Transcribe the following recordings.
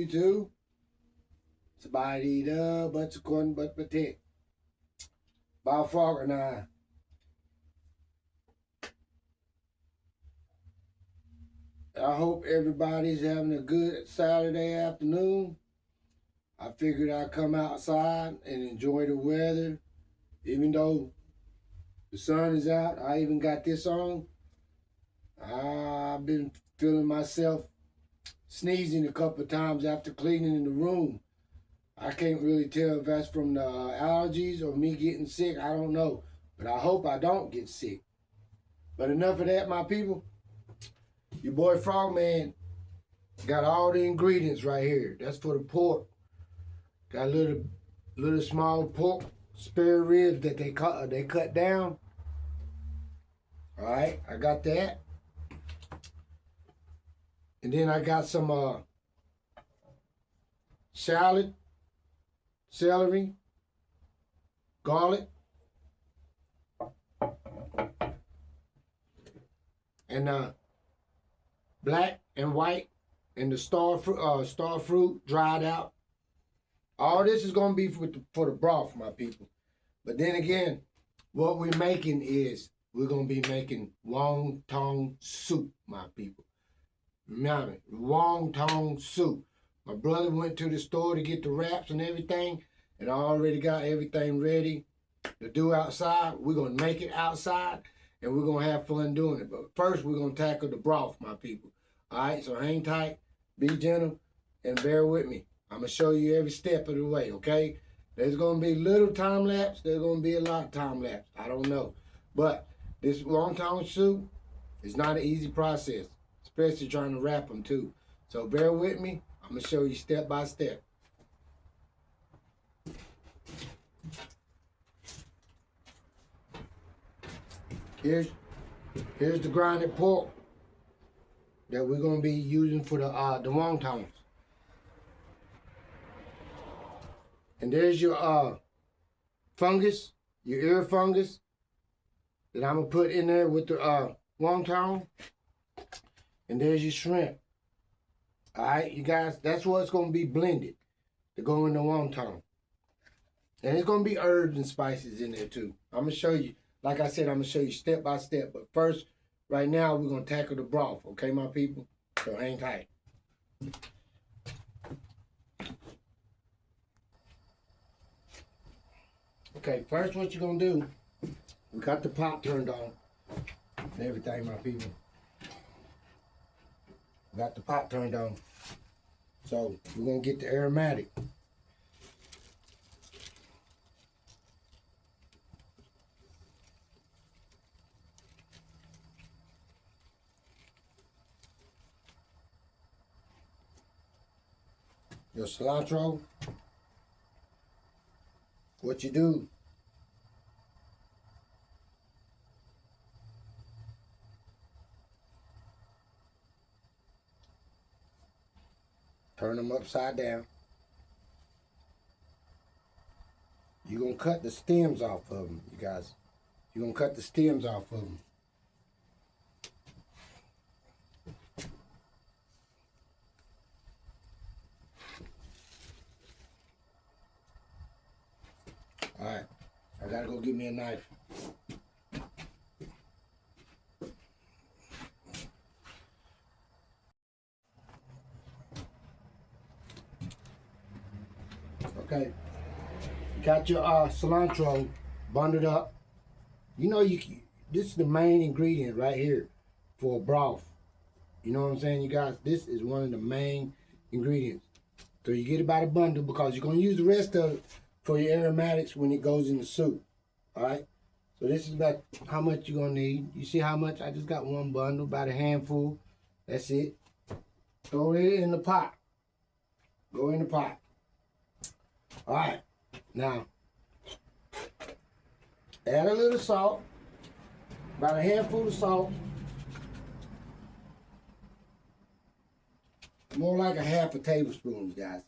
YouTube. Somebody the but corn but protect. Bob Fogger and I hope everybody's having a good Saturday afternoon. I figured I'd come outside and enjoy the weather. Even though the sun is out, I even got this on. I've been feeling myself sneezing a couple of times after cleaning in the room. I can't really tell if that's from the allergies or me getting sick. I don't know. But I hope I don't get sick. But enough of that, my people. Your boy Frogman got all the ingredients right here. That's for the pork. Got a little small pork spare ribs that they cut down. All right, I got that. And then I got some salad, celery, garlic, and black and white, and the star fruit dried out. All this is gonna be for the broth, my people. But then again, what we're making is we're gonna be making wonton soup, my people. Remember, wonton soup. My brother went to the store to get the wraps and everything, and I already got everything ready to do outside. We're gonna make it outside, and we're gonna have fun doing it. But first, we're gonna tackle the broth, my people. All right, so hang tight, be gentle, and bear with me. I'm going to show you every step of the way, okay? There's going to be little time lapse. There's going to be a lot of time lapse. I don't know. But this wonton soup is not an easy process, especially trying to wrap them too. So bear with me. I'm going to show you step by step. Here's the grinded pork that we're going to be using for the wontons. And there's your fungus, your ear fungus that I'm going to put in there with the wonton. And there's your shrimp. All right, you guys, that's what's going to be blended to go in the wonton. And it's going to be herbs and spices in there too. I'm going to show you, like I said, I'm going to show you step by step. But first, right now, we're going to tackle the broth, okay, my people? So hang tight. Okay, first what you're going to do, we got the pot turned on and everything, my people. We got the pot turned on. So we're going to get the aromatic. Your cilantro. What you do, turn them upside down. You're going to cut the stems off of them, you guys. You're going to cut the stems off of them. All right, I gotta go get me a knife. Okay, got your cilantro bundled up. You know, this is the main ingredient right here for a broth. You know what I'm saying, you guys? This is one of the main ingredients. So you get it by the bundle because you're gonna use the rest of it for your aromatics when it goes in the soup. All right, so this is about how much you're gonna need. You see how much? I just got one bundle, about a handful. That's it. Throw it in the pot. Go in the pot. All right, now add a little salt, about a handful of salt. More like a half a tablespoon, guys.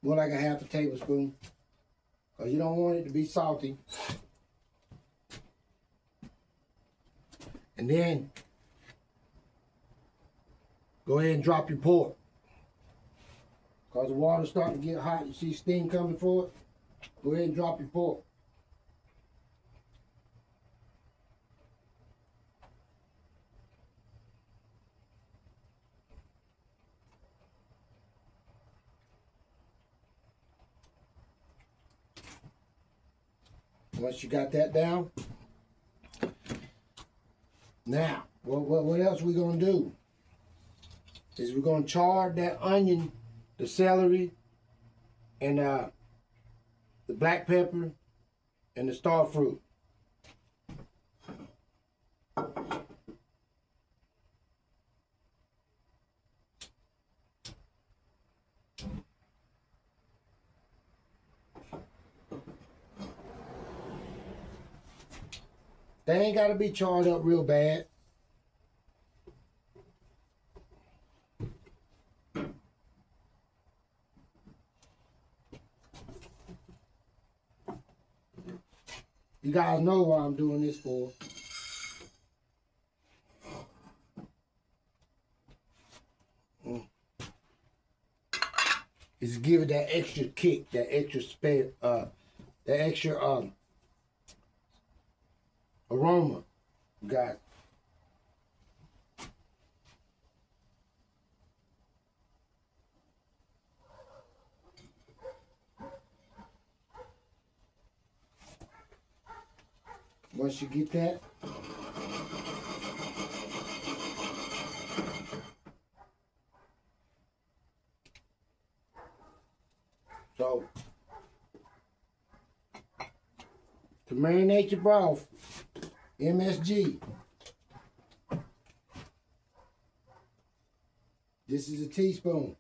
More like a half a tablespoon. Because you don't want it to be salty. And then go ahead and drop your pork. Because the water's starting to get hot. You see steam coming for it? Go ahead and drop your fork. Once you got that down, now, what else we gonna do? Is we're gonna char that onion, the celery, and the black pepper, and the star fruit. They ain't gotta be charred up real bad. You guys know what I'm doing this for. Is give it that extra kick, that extra that extra aroma. You got it. Once you get that, so to marinate your broth, MSG. This is a teaspoon.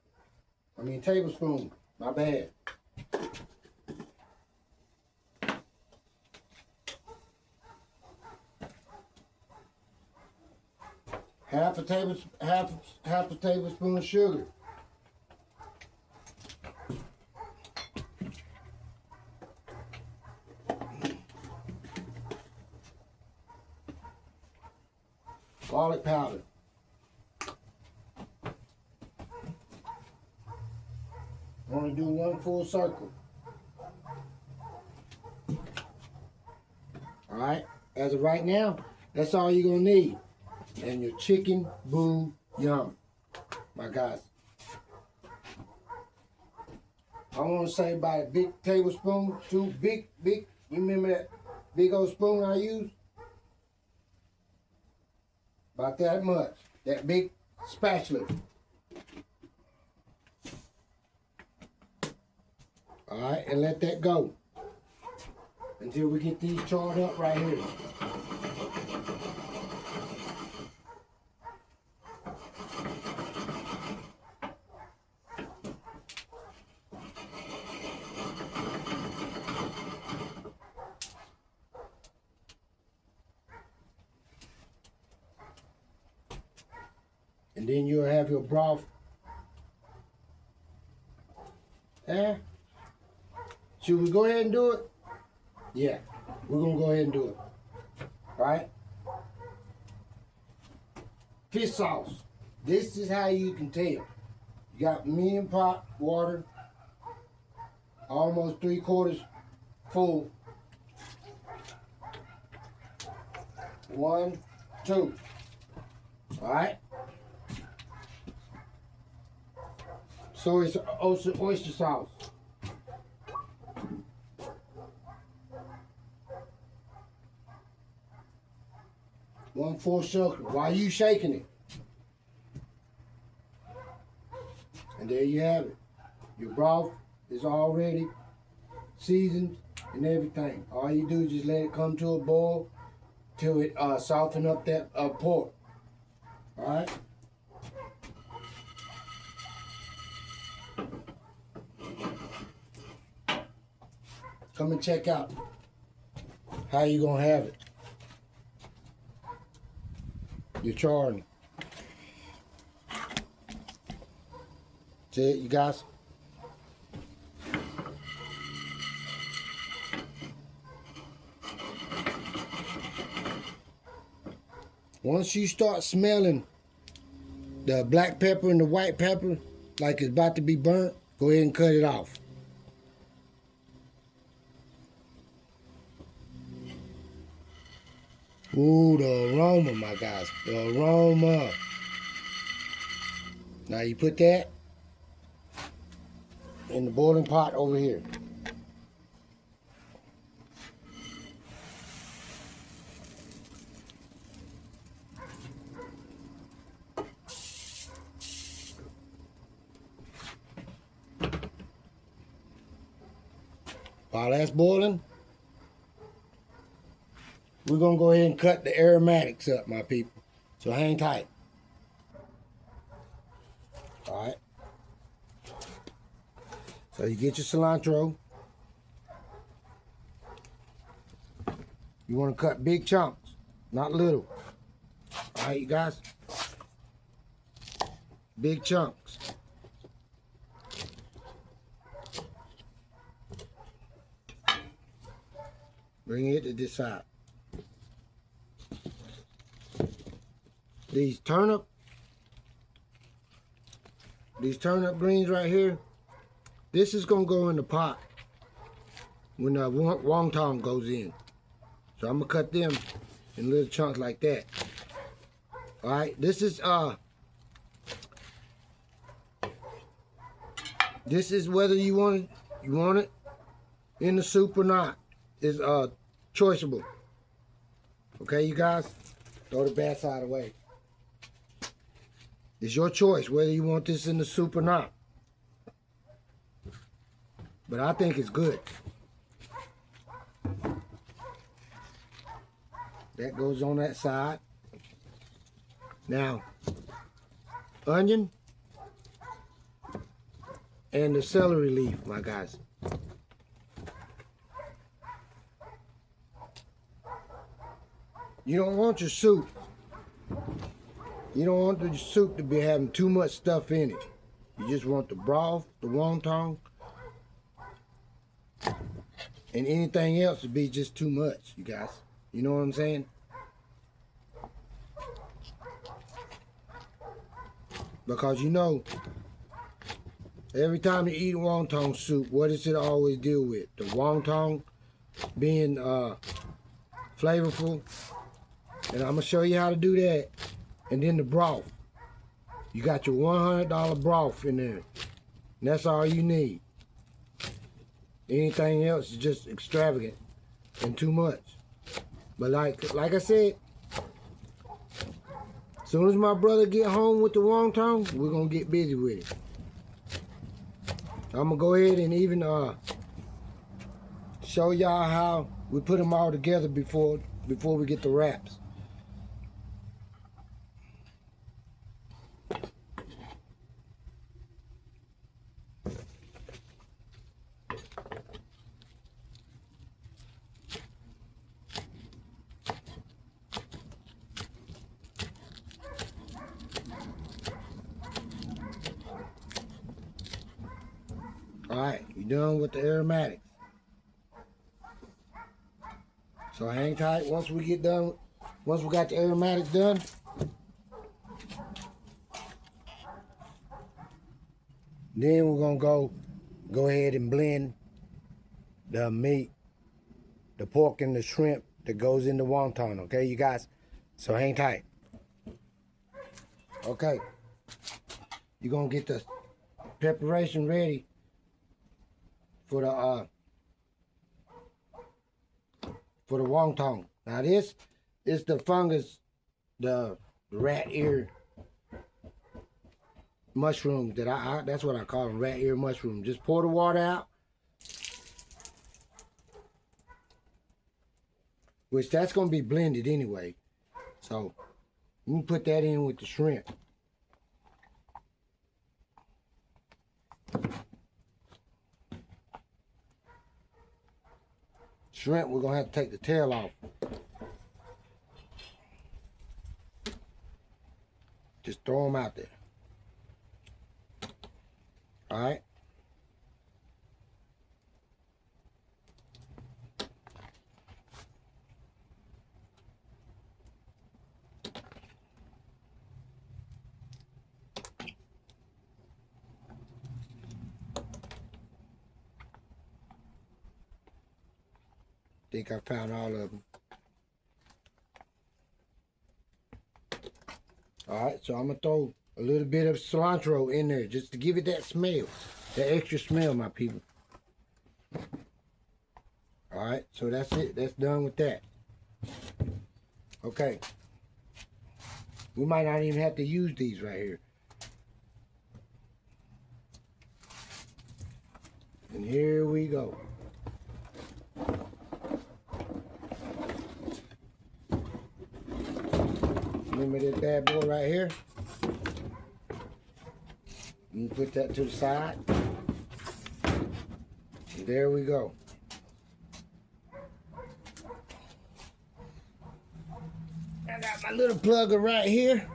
I mean tablespoon. My bad. Half a tablespoon of sugar. Garlic powder. I'm going to do one full circle. Alright, as of right now, that's all you're going to need. And your chicken bouillon, my guys. I want to say about a big tablespoon, two big, remember that big old spoon I use? About that much, that big spatula. All right, and let that go until we get these charred up right here. And then you'll have your broth. Should we go ahead and do it? Yeah, we're going to go ahead and do it. All right? Fish sauce. This is how you can tell. You got medium pot water, almost 3/4 full. 1, 2. All right? So it's oyster sauce. One full sugar while you shaking it. And there you have it. Your broth is already seasoned and everything. All you do is just let it come to a boil till it soften up that pork. All right. Come and check out how you gonna have it. You're charring. See it, you guys? Once you start smelling the black pepper and the white pepper like it's about to be burnt, Go ahead and cut it off. Ooh, the aroma, my guys. The aroma. Now you put that in the boiling pot over here. While that's boiling, we're going to go ahead and cut the aromatics up, my people. So hang tight. All right. So you get your cilantro. You want to cut big chunks, not little. All right, you guys? Big chunks. Bring it to this side. These turnip greens right here, this is going to go in the pot when the wonton goes in. So I'm going to cut them in little chunks like that. All right, this is whether you want it in the soup or not. It's choiceable. Okay, you guys? Throw the bad side away. It's your choice whether you want this in the soup or not. But I think it's good. That goes on that side. Now, onion and the celery leaf, my guys. You don't want your soup. You don't want the soup to be having too much stuff in it. You just want the broth, the wonton, and anything else to be just too much, you guys. You know what I'm saying? Because you know, every time you eat wonton soup, what does it always deal with? The wonton being flavorful. And I'm going to show you how to do that. And then the broth. You got your $100 broth in there. And that's all you need. Anything else is just extravagant and too much. But like I said, as soon as my brother get home with the wonton, we're going to get busy with it. I'm going to go ahead and even show y'all how we put them all together before we get the wraps. Alright, you're done with the aromatics. So hang tight. Once we got the aromatics done, then we're gonna go ahead and blend the meat, the pork and the shrimp that goes in the wonton, okay, you guys? So hang tight. Okay. You're gonna get the preparation ready for the wonton. Now this is the fungus, the rat ear mushroom that that's what I call them, rat ear mushroom. Just pour the water out, which that's gonna be blended anyway. So you can put that in with the shrimp. Shrimp, we're gonna have to take the tail off. Just throw them out there. All right. think I found all of them. All right, so I'm gonna throw a little bit of cilantro in there just to give it that smell, that extra smell, my people. All right, so that's it. That's done with that. Okay. We might not even have to use these right here. And here we go. Remember this bad boy right here? You put that to the side. And there we go. I got my little plugger right here.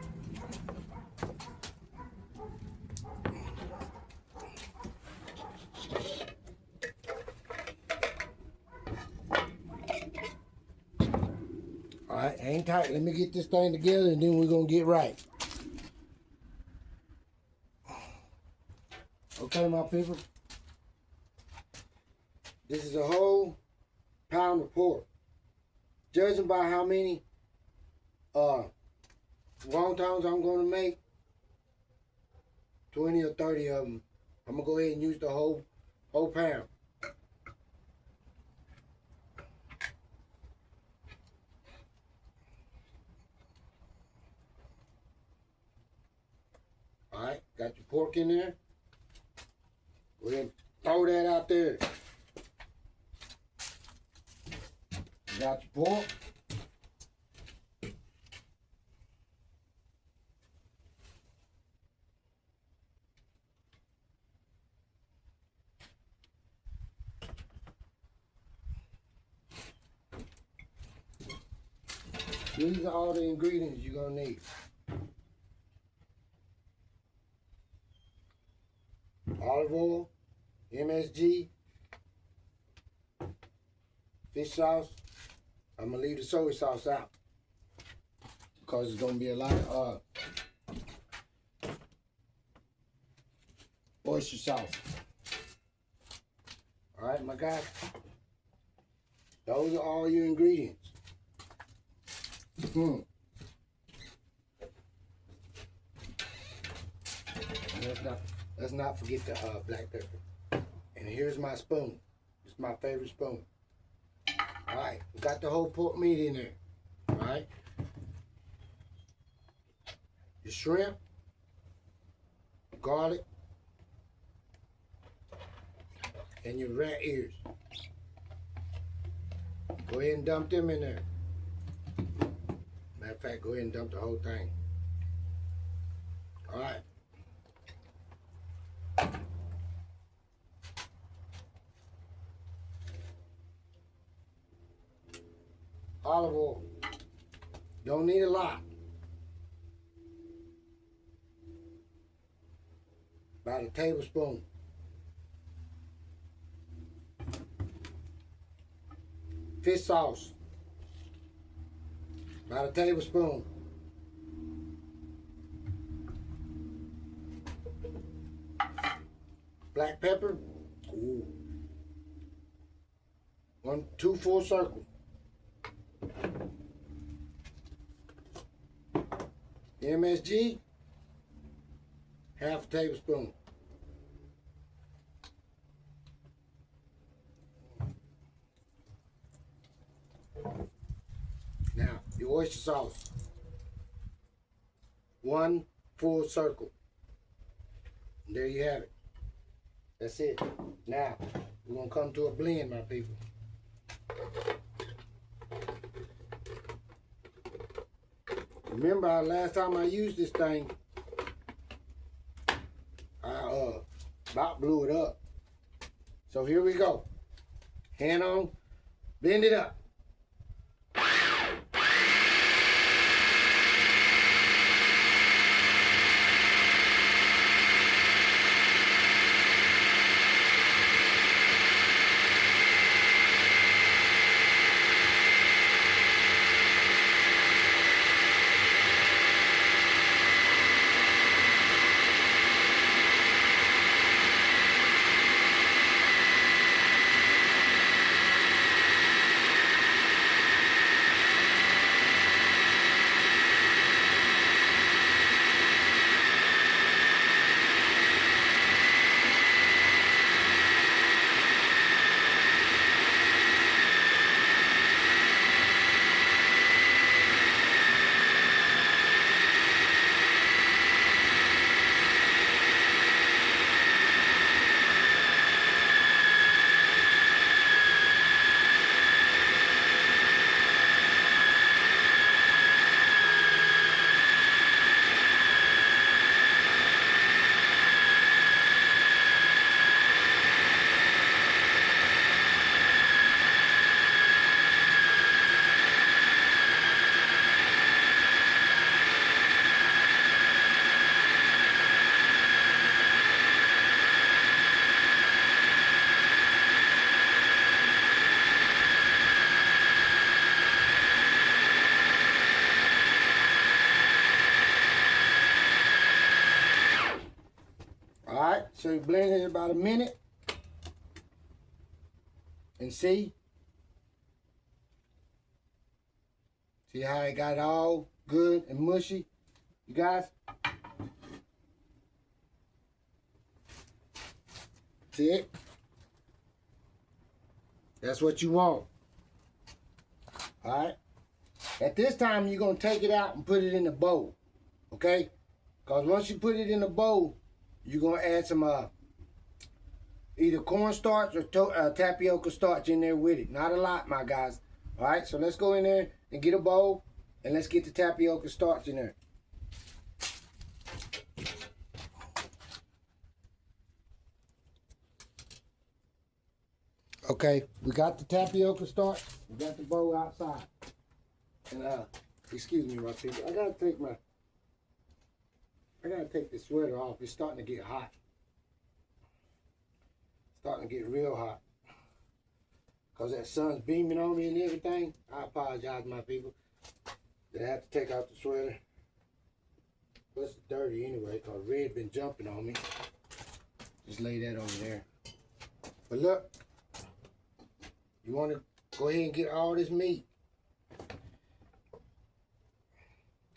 Alright, hang tight. Let me get this thing together and then we're going to get right. Okay, my people. This is a whole pound of pork. Judging by how many wontons I'm going to make, 20 or 30 of them, I'm going to go ahead and use the whole pound. Alright, got your pork in there. Go ahead and throw that out there. Got your pork. These are all the ingredients you're going to need. Olive oil, MSG, fish sauce. I'm going to leave the soy sauce out because it's going to be a lot of oyster sauce. All right, my guys. Those are all your ingredients. Let's not forget the black pepper. And here's my spoon. It's my favorite spoon. All right, we got the whole pork meat in there. All right, your shrimp, garlic, and your rat ears. Go ahead and dump them in there. Matter of fact, go ahead and dump the whole thing. All right. Olive oil. Don't need a lot. About a tablespoon. Fish sauce. About a tablespoon. Black pepper. Ooh. 2 full circles. MSG, half a tablespoon. Now, your oyster sauce, 1 full circle. And there you have it. That's it. Now, we're going to come to a blend, my people. Remember, last time I used this thing, I about blew it up. So here we go. Hand on, blend it up. Alright, so you blend it in about a minute. And see how it got it all good and mushy, you guys? See it? That's what you want. Alright? At this time, you're going to take it out and put it in a bowl. Okay? Because once you put it in a bowl, you're going to add some either cornstarch or tapioca starch in there with it. Not a lot, my guys. Alright? So let's go in there and get a bowl. And let's get the tapioca starch in there. Okay, we got the tapioca starch. We got the bowl outside. And excuse me, my people. I gotta take the sweater off. It's starting to get hot. Starting to get real hot. Cause that sun's beaming on me and everything. I apologize, my people. That I have to take out the sweater. But it's dirty anyway, cause red been jumping on me. Just lay that over there. But look. You want to go ahead and get all this meat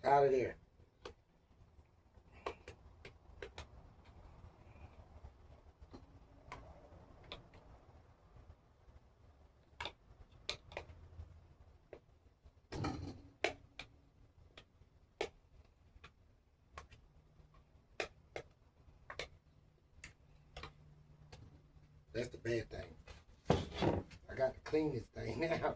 out of there. That's the bad thing. I got to clean this thing now.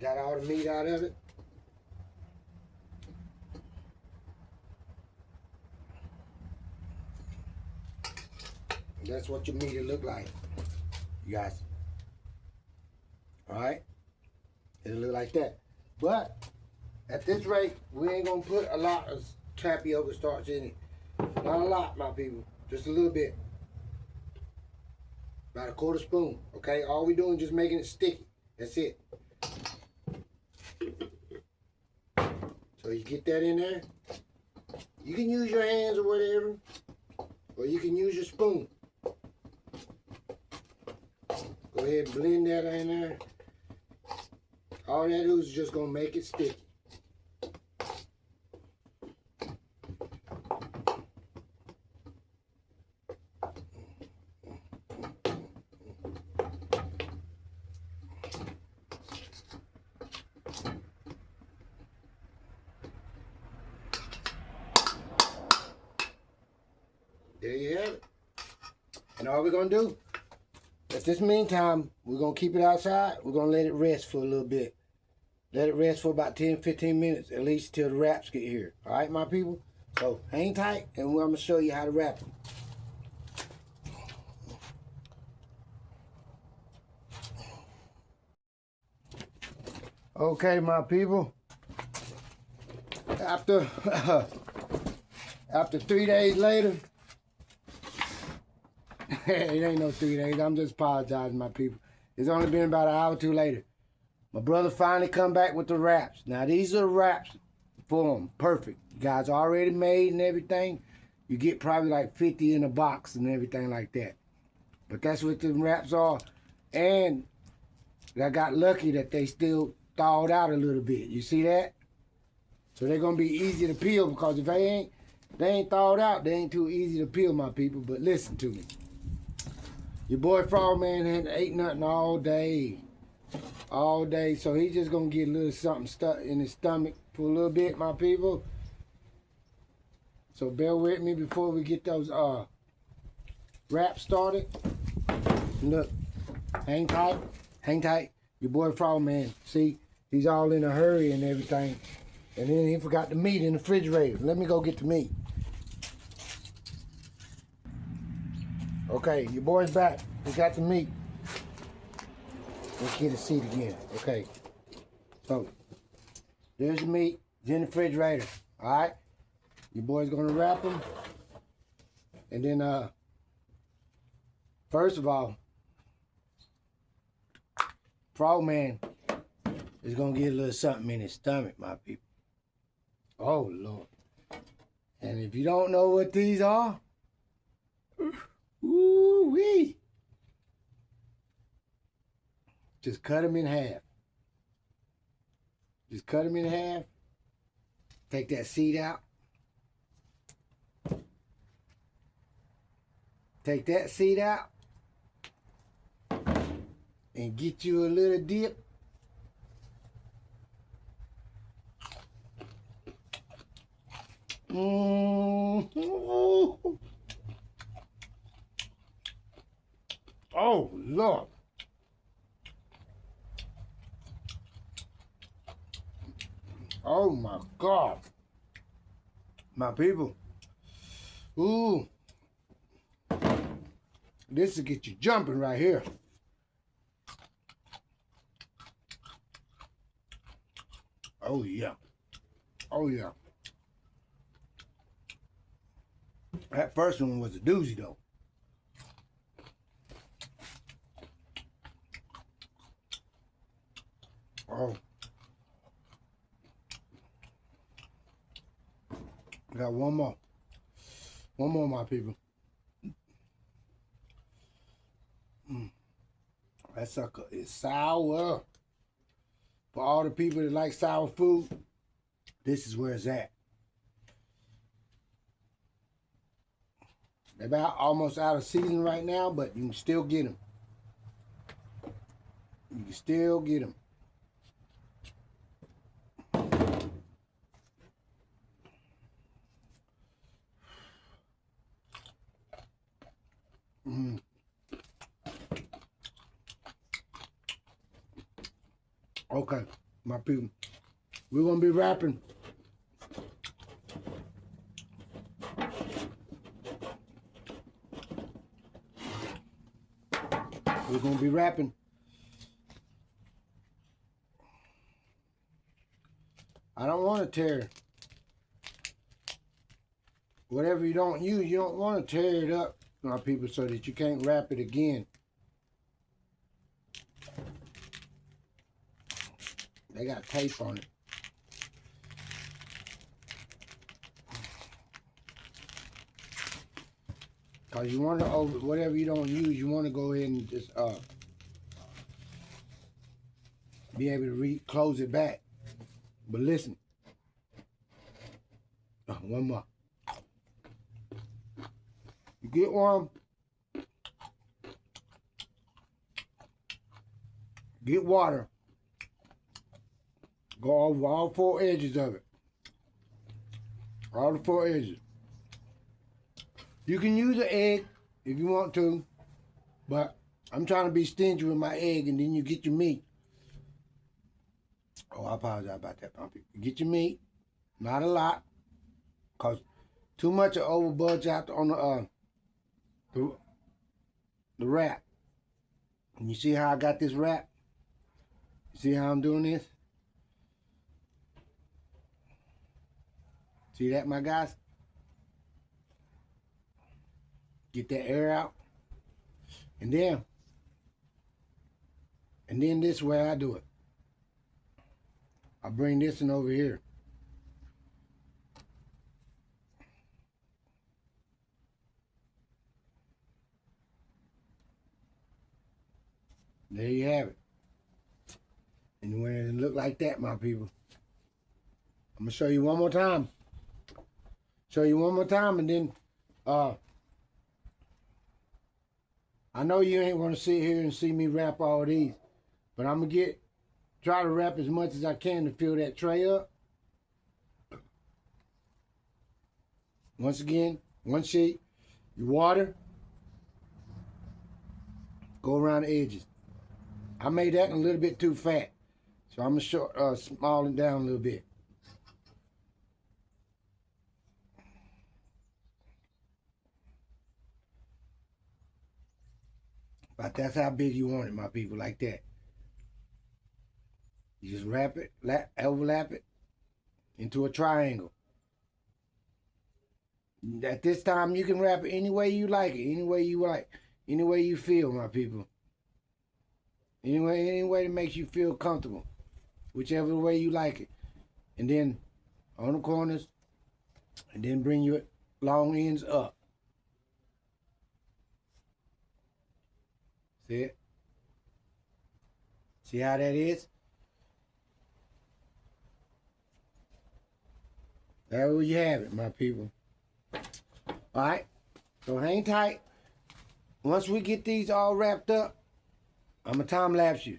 Got all the meat out of it. That's what your meat will look like, you guys. Alright? It'll look like that. But at this rate, we ain't gonna put a lot of tapioca starch in it. Not a lot, my people. Just a little bit. About a quarter spoon. Okay? All we doing is just making it sticky. That's it. So you get that in there. You can use your hands or whatever. Or you can use your spoon. Go ahead and blend that in there. All that is just going to make it sticky. There you have it. And all we're going to do, at this meantime, we're going to keep it outside. We're going to let it rest for a little bit. Let it rest for about 10, 15 minutes, at least till the wraps get here. All right, my people? So hang tight, and I'm going to show you how to wrap them. Okay, my people. After 3 days later, it ain't no 3 days. I'm just apologizing, my people. It's only been about an hour or two later. My brother finally come back with the wraps. Now, these are wraps for them. Perfect. You guys already made and everything. You get probably like 50 in a box and everything like that. But that's what the wraps are. And I got lucky that they still thawed out a little bit. You see that? So they're going to be easy to peel, because if they ain't thawed out, they ain't too easy to peel, my people. But listen to me. Your boy Frogman hadn't ate nothing all day. All day. So he's just going to get a little something stuck in his stomach for a little bit, my people. So bear with me before we get those wraps started. Look. Hang tight. Hang tight. Your boy Frogman. See? He's all in a hurry and everything. And then he forgot the meat in the refrigerator. Let me go get the meat. Okay, your boy's back. We got the meat. Let's get a seat again. Okay. So, there's the meat. It's in the refrigerator. Alright? Your boy's gonna wrap them. And then, first of all, Frog Man is gonna get a little something in his stomach, my people. Oh, Lord. And if you don't know what these are, ooh-wee. Just cut them in half. Just cut them in half. Take that seed out. Take that seed out. And get you a little dip. Mm-hmm. Oh, Lord. Oh, my God. My people. Ooh. This will get you jumping right here. Oh, yeah. Oh, yeah. That first one was a doozy, though. Oh. I got one more. One more, my people. That sucker is sour. For all the people that like sour food, this is where it's at. They're about almost out of season right now, but you can still get them. You can still get them. Okay, my people. We're going to be wrapping. We're going to be wrapping. I don't want to tear. Whatever you don't use, you don't want to tear it up, my people, so that you can't wrap it again. They got tape on it. Because you want to, whatever you don't use, you want to go ahead and just be able to close it back. But listen. One more. You get one. Get water. Go over all four edges of it. All the four edges. You can use an egg if you want to, but I'm trying to be stingy with my egg, and then you get your meat. Oh, I apologize about that, Pumpy. You get your meat, not a lot, because too much will overbudge out on the wrap. And you see how I got this wrap? You see how I'm doing this? See that, my guys? Get that air out. And then this way I do it. I bring this one over here. There you have it. And when it look like that, my people, I'm gonna show you one more time. Show you one more time, and then I know you ain't gonna sit here and see me wrap all these, but I'm gonna try to wrap as much as I can to fill that tray up. Once again, one sheet, your water, go around the edges. I made that a little bit too fat, so I'm gonna small it down a little bit. But that's how big you want it, my people, like that. You just wrap it, overlap it into a triangle. At this time, you can wrap it any way you like it, any way you like, any way you feel, my people. Any way that makes you feel comfortable, whichever way you like it. And then on the corners, and then bring your long ends up. See it? See how that is? There you have it, my people. All right, so hang tight. Once we get these all wrapped up, I'm going to time lapse you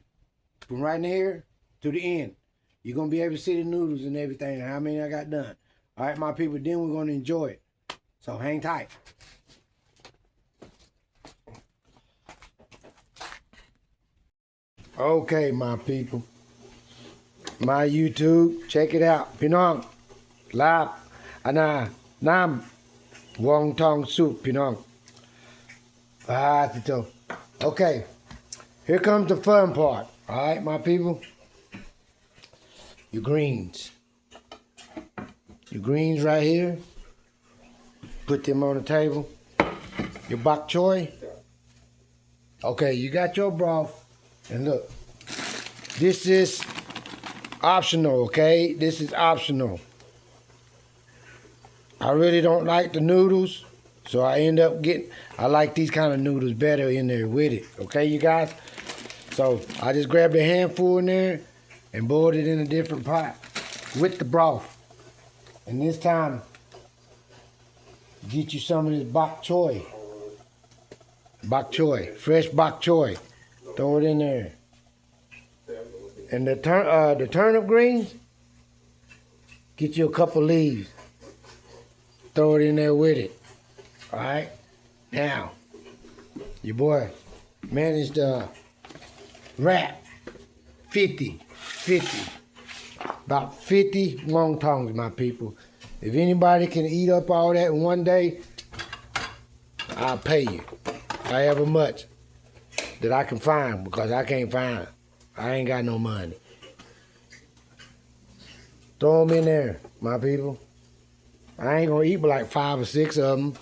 from right in here to the end. You're going to be able to see the noodles and everything and how many I got done. All right, my people, then we're going to enjoy it. So hang tight. Okay, my people. My YouTube, check it out. Peenong, lap, nam, wonton soup, Peenong. Okay, here comes the fun part. All right, my people. Your greens. Your greens right here. Put them on the table. Your bok choy. Okay, you got your broth. And look, this is optional, okay? This is optional. I really don't like the noodles, so I end up I like these kind of noodles better in there with it, okay, you guys? So I just grabbed a handful in there and boiled it in a different pot with the broth. And this time, get you some of this bok choy. Bok choy, fresh bok choy. Throw it in there. And the turnip greens, get you a couple leaves. Throw it in there with it. All right? Now, your boy managed to wrap 50, about 50 wontons, my people. If anybody can eat up all that in one day, I'll pay you however much that I can find, because I can't find it. I ain't got no money. Throw them in there, my people. I ain't gonna eat but like 5 or 6 of them.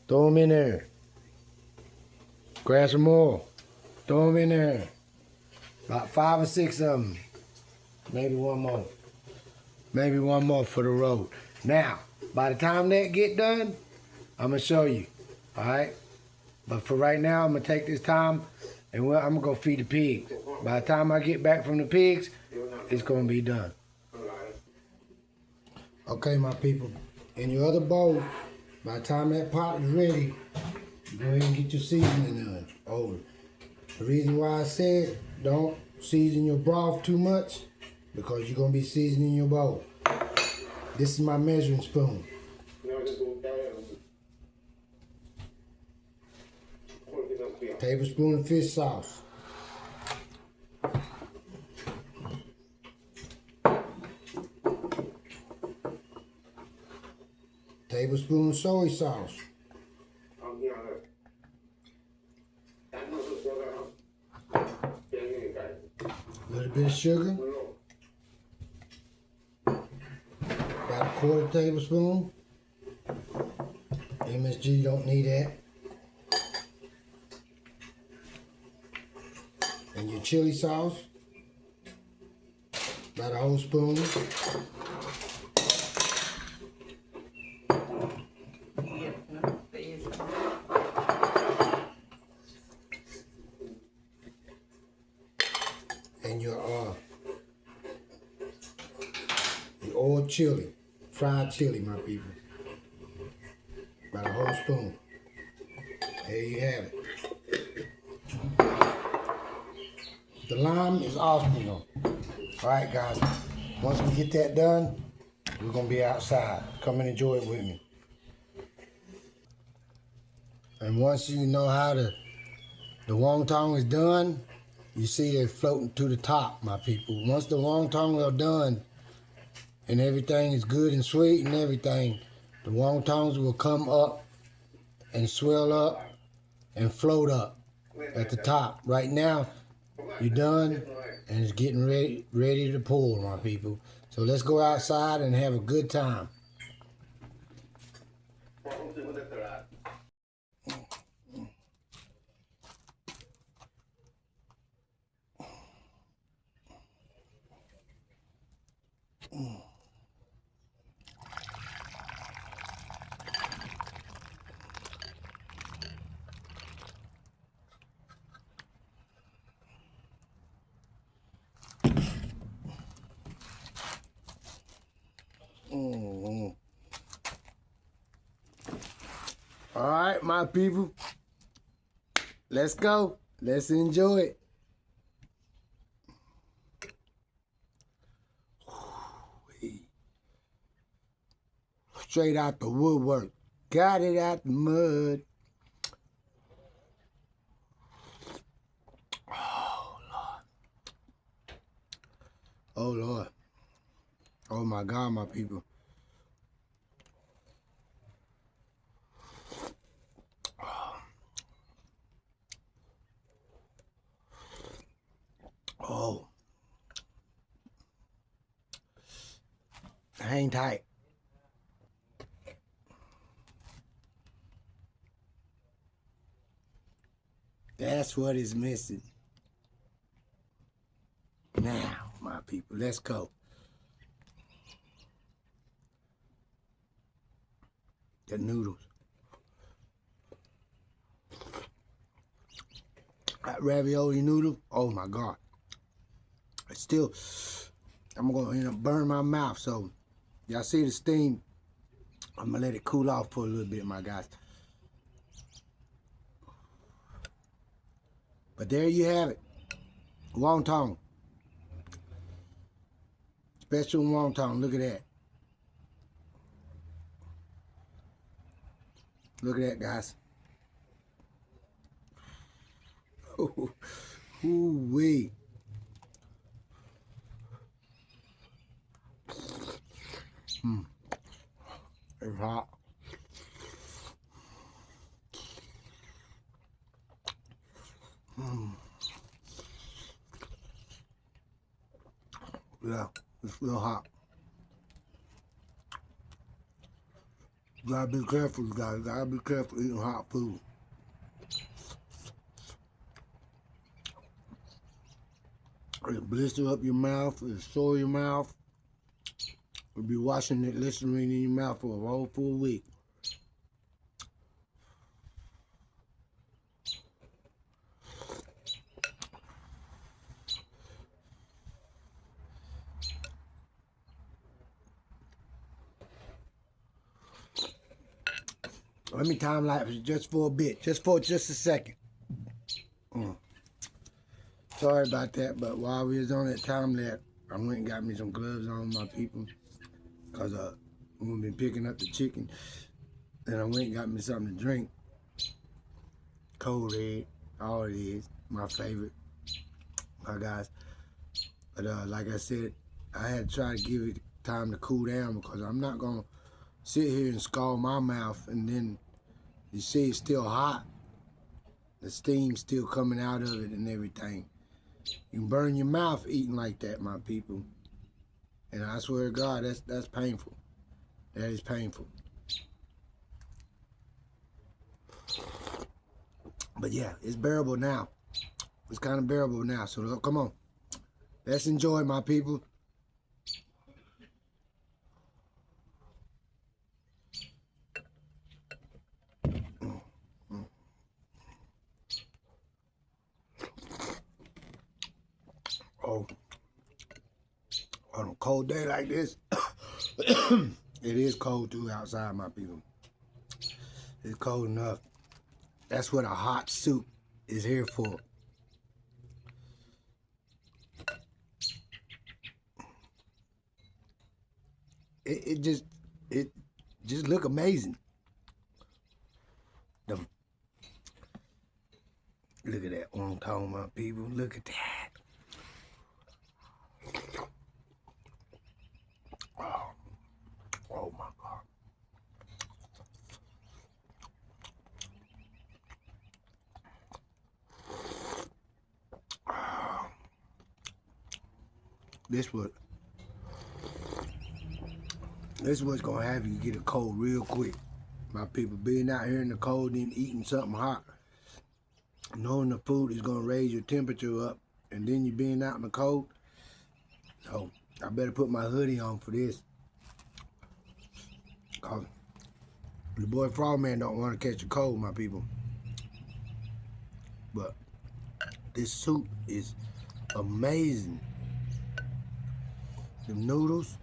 Throw them in there. Grab some more. Throw them in there. About 5 or 6 of them. Maybe one more. Maybe one more for the road. Now, by the time that get done, I'm gonna show you. All right? But for right now, I'm gonna take this time and I'm gonna go feed the pigs. By the time I get back from the pigs, it's gonna be done. Okay, my people. In your other bowl, by the time that pot is ready, go ahead and get your seasoning done. Oh, the reason why I said don't season your broth too much, because you're gonna be seasoning your bowl. This is my measuring spoon. Tablespoon of fish sauce. Tablespoon of soy sauce. A little bit of sugar. About a 1/4 tablespoon. MSG don't need that. And your chili sauce. About a whole spoon. And your oil chili, fried chili, my people. About a whole spoon. There you have it. The lime is optional. All right, guys. Once we get that done, we're gonna be outside. Come and enjoy it with me. And once you know how the wonton is done, you see they're floating to the top, my people. Once the wontons are done and everything is good and sweet and everything, the wontons will come up and swell up and float up. at the top. Right now, you're done, and it's getting ready to pour, my people. So let's go outside and have a good time. Mm-hmm. All right, my people. Let's go. Let's enjoy it. Straight out the woodwork. Got it out the mud. Oh, Lord. Oh, Lord. Oh, my God, my people. Oh. Hang tight. That's what is missing. Now, my people, let's go. The noodles. That ravioli noodle, oh my God. It's still, I'm gonna burn my mouth. So, y'all see the steam? I'm gonna let it cool off for a little bit, my guys. But there you have it. Wonton. Special wonton. Look at that. Look at that, guys. Ooh-wee. It's hot. Yeah, it's real hot. You gotta be careful, you guys. You gotta be careful eating hot food. It'll blister up your mouth, it'll sore your mouth. You'll be washing that Listerine in your mouth for a whole full week. Let me time lapse just for a bit, just a second. Sorry about that, but while we was on that time lapse, I went and got me some gloves on, my people, because we've been picking up the chicken, and I went and got me something to drink. Cold Red, all it is, my favorite, my guys. But like I said, I had to try to give it time to cool down because I'm not gonna sit here and scald my mouth and then you see it's still hot. The steam's still coming out of it and everything. You can burn your mouth eating like that, my people. And I swear to God, that's painful. That is painful. But yeah, it's bearable now. It's kind of bearable now. So come on. Let's enjoy it, my people. Oh, on a cold day like this, it is cold too outside, my people. It's cold enough. That's what a hot soup is here for. It just look amazing. Look at that wonton, my people. Look at that. Oh, oh my God. This what this what's gonna have you get a cold real quick. My people, being out here in the cold and eating something hot, knowing the food is gonna raise your temperature up, and then you being out in the cold. So I better put my hoodie on for this. Cause the boy Frogman don't want to catch a cold, my people. But this soup is amazing. The noodles,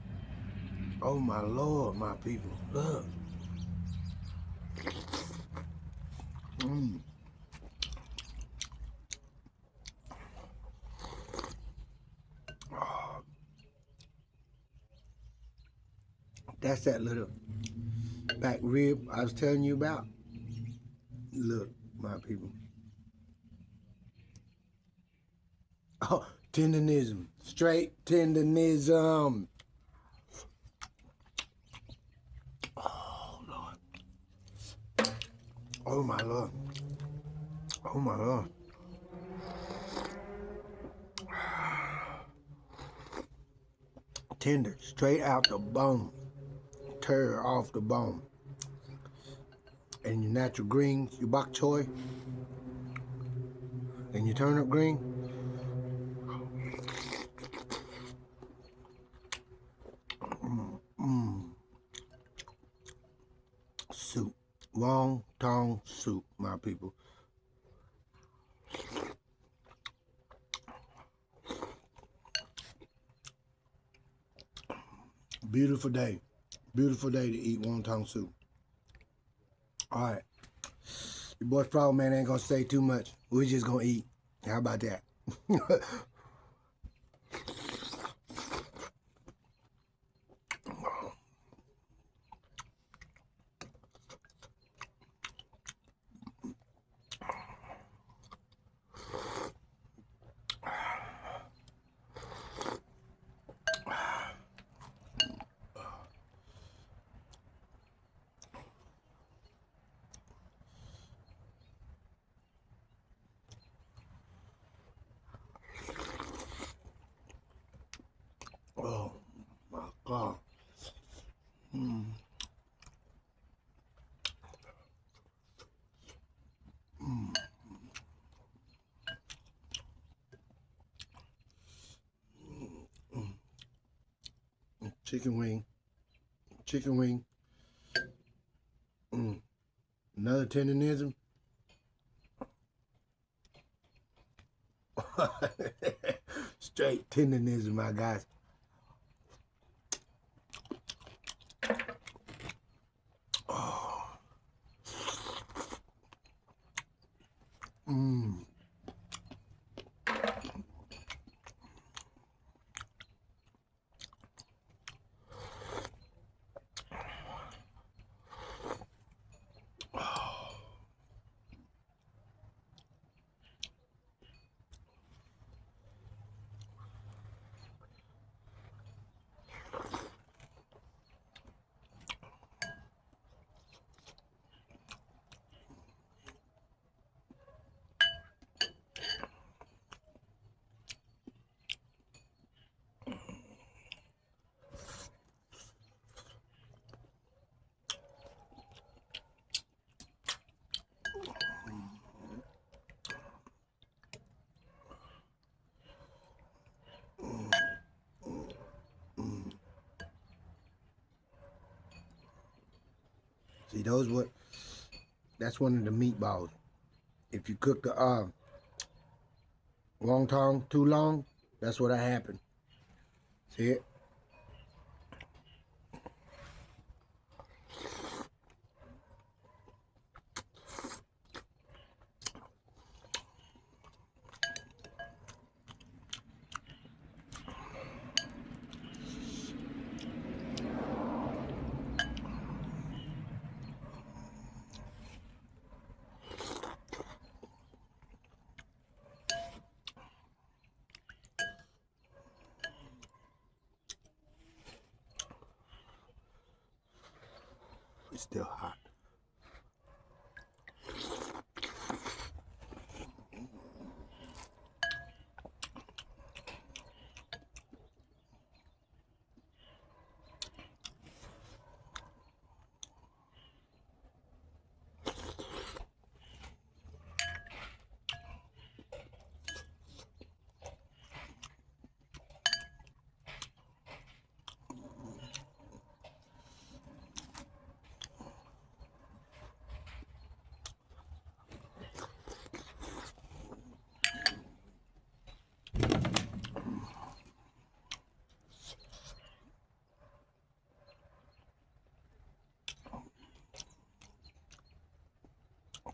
oh my Lord, my people, look. Oh, that's that little back rib I was telling you about. Look, my people. Oh, tendonism, straight tendonism. Oh, Lord. Oh, my Lord. Oh, my Lord. Tender, straight out the bone. Tear off the bone. And your natural greens, your bok choy, and your turnip green. Soup. Wonton soup, my people. Beautiful day. Beautiful day to eat wonton soup. All right. Your boy Frogman ain't gonna say too much. We're just gonna eat. How about that? Oh my God. Chicken wing. Chicken wing. Another tendonism. Straight tendonism, my guys. Oh. See, that's one of the meatballs. If you cook the wonton too long, that's what happened. See it? It's still hot.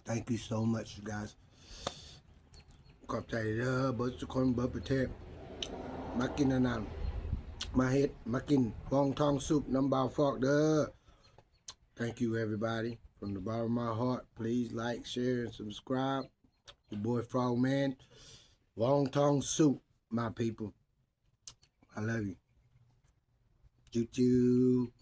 Thank you so much, you guys. ขอบใจเด้อเบิร์ดทุกคนเบิร์ดประเทศมากินนานๆมาเฮ็ดมากินฟองทองซุปน้ำบาวฟอกเด้อ Thank you everybody from the bottom of my heart. Please like, share, and subscribe. Your boy Frogman. Wong Tong Soup, my people. I love you. Choo choo.